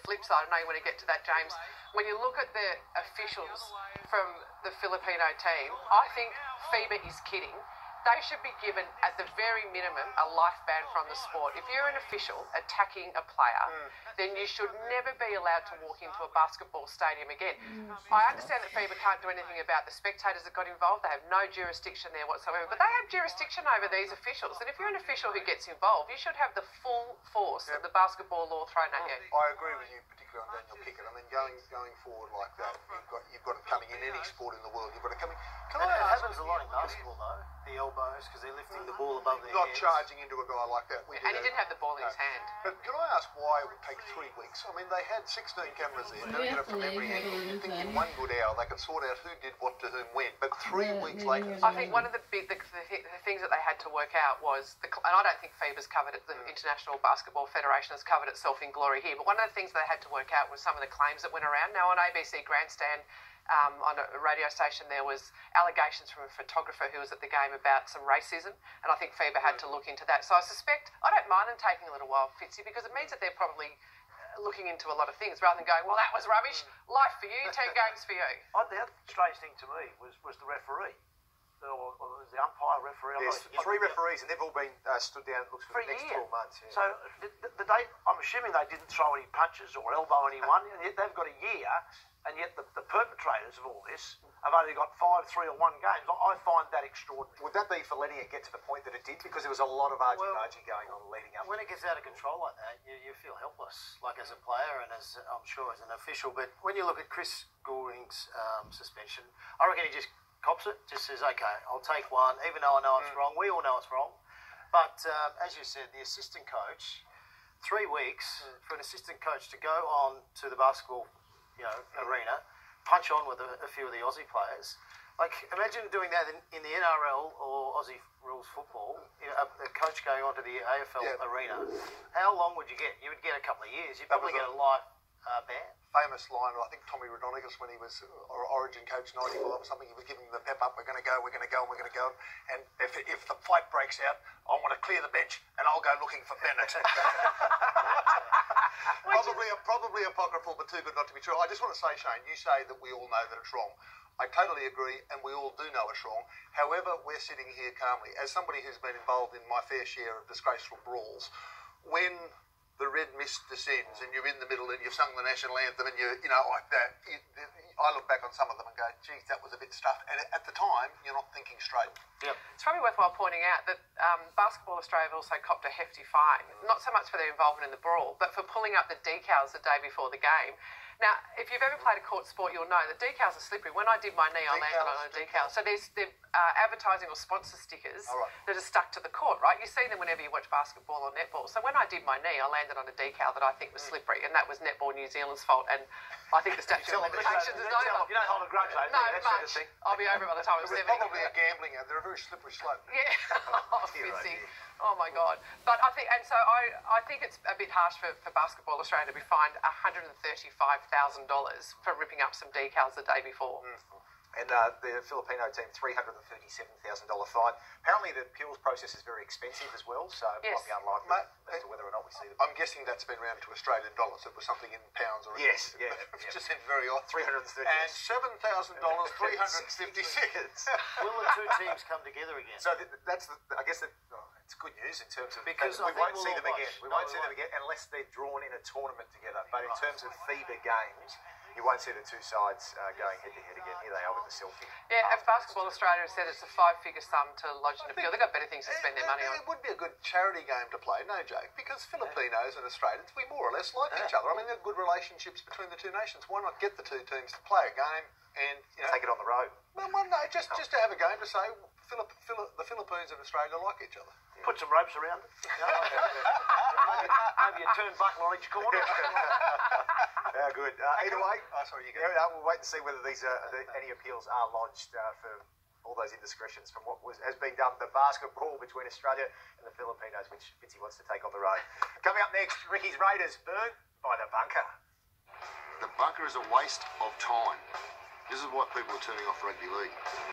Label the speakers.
Speaker 1: flip side, I know you want to get to that, James, when you look at the officials from the Filipino team, I think FIBA is kidding. They should be given, at the very minimum, a life ban from the sport. If you're an official attacking a player, then you should never be allowed to walk into a basketball stadium again. I understand that FIBA can't do anything about the spectators that got involved. They have no jurisdiction there whatsoever, but they have jurisdiction over these officials. And if you're an official who gets involved, you should have the full force of the basketball law thrown at you.
Speaker 2: I agree with you, particularly on Daniel Pickett. I mean, going forward like that, you've got him coming in any sport in the world. You've got him coming.
Speaker 3: It happens a lot in basketball, though. The elbows, because they're lifting the ball above their
Speaker 2: Not
Speaker 3: heads.
Speaker 2: charging into a guy like that.
Speaker 1: And he didn't have the ball in his hand.
Speaker 2: But can I ask why it would take 3 weeks? I mean, they had 16 cameras there, doing it from every angle. You'd think in 1 good hour they could sort out who did what to whom when. But 3 weeks later...
Speaker 1: I think one of the things that they had to work out was, and I don't think FIBA's covered it, the International Basketball Federation has covered itself in glory here, but one of the things they had to work out was some of the claims that went around. Now, on ABC Grandstand, on a radio station, there was allegations from a photographer who was at the game about some racism, and I think FIBA had to look into that. So I suspect, I don't mind them taking a little while, Fitzy, because it means that they're probably looking into a lot referee, rather than going, well, that was rubbish, life for you, 10 games for you.
Speaker 3: The other strange thing to me was the referee. Or was the umpire referee?
Speaker 4: Yes, 3 referees, and they've all been stood down, it looks, for the next 12 months. Yeah.
Speaker 3: So I'm assuming they didn't throw any punches or elbow anyone, and yet they've got a year, and yet the perpetrators of all this have only got 5, 3 or 1 games. I find that extraordinary.
Speaker 4: Would that be for letting it get to the point that it did? Because there was a lot of argy-bargy going on leading up.
Speaker 3: When it gets out of control like that, you feel helpless, like as a player and as I'm sure as an official. But when you look at Chris Goulding's suspension, I reckon he just cops it, just says, okay, I'll take 1, even though I know it's wrong. We all know it's wrong. But as you said, the assistant coach, 3 weeks for an assistant coach to go on to the basketball arena, punch on with a few of the Aussie players. Like, imagine doing that in the NRL or Aussie rules football, a coach going on to the AFL arena. How long would you get? You would get a couple of years. You'd probably get a life ban.
Speaker 2: Famous line, I think Tommy Rodonicus, when he was Origin coach 95 or something, he was giving them the pep up, we're going to go, we're going to go, we're going to go. And if the fight breaks out, I want to clear the bench and I'll go looking for Bennett. Probably apocryphal, but too good not to be true. I just want to say, Shane, you say that we all know that it's wrong. I totally agree, and we all do know it's wrong. However, we're sitting here calmly. As somebody who's been involved in my fair share of disgraceful brawls, when the red mist descends and you're in the middle and you've sung the national anthem and like that, I look back on some of them and go, geez, that was a bit stuffed. And at the time, you're not thinking straight.
Speaker 1: Yep. It's probably worthwhile pointing out that Basketball Australia also copped a hefty fine, not so much for their involvement in the brawl, but for pulling up the decals the day before the game. Now, if you've ever played a court sport, you'll know that decals are slippery. When I did my knee, I landed on a decal. So there's advertising or sponsor stickers that are stuck to the court, right? You see them whenever you watch basketball or netball. So when I did my knee, I landed on a decal that I think was slippery, and that was Netball New Zealand's fault. And I think the statute of limitations is over.
Speaker 3: You don't hold a grudge,
Speaker 1: no, much. I'll be over by the time I'm 70.
Speaker 2: Probably a gambling. They're a very slippery slope.
Speaker 1: Yeah. Fizzy. Oh my God! But I think, and so I think it's a bit harsh for Basketball Australia to be fined $135,000 for ripping up some decals the day before.
Speaker 4: And the Filipino team, $337,000 fine. Apparently the appeals process is very expensive as well, so it might be unlikely as to whether or not we see them.
Speaker 2: I'm guessing that's been rounded to Australian dollars. It was something in pounds or...
Speaker 4: Yes, yeah.
Speaker 2: It just seemed very odd.
Speaker 4: 330.
Speaker 2: And $7,000, 356.
Speaker 3: Will the 2 teams come together again?
Speaker 4: So that's I guess it's good news in terms of...
Speaker 3: Because
Speaker 4: we won't see them again. We won't see them again unless they're drawn in a tournament together. But in terms of FIBA games, you won't see the 2 sides going head-to-head again. Here they are with the selfie.
Speaker 1: Yeah, and Basketball Australia said it's a 5-figure sum to lodge an appeal. They've got better things to spend their money on.
Speaker 2: It would be a good charity game to play, no joke, because Filipinos and Australians, we more or less like each other. I mean, there are good relationships between the 2 nations. Why not get the 2 teams to play a game and...
Speaker 4: take it on the road.
Speaker 2: Well, no, just to have a game to say the Philippines and Australia like each other.
Speaker 3: Put some ropes around it. Maybe a turnbuckle on each corner.
Speaker 4: Good. Either way, we'll wait and see whether any appeals are lodged for all those indiscretions from what has been done, the basketball between Australia and the Filipinos, which Fitzy wants to take on the road. Coming up next, Ricky's Raiders burnt by the bunker.
Speaker 5: The bunker is a waste of time. This is why people are turning off rugby league.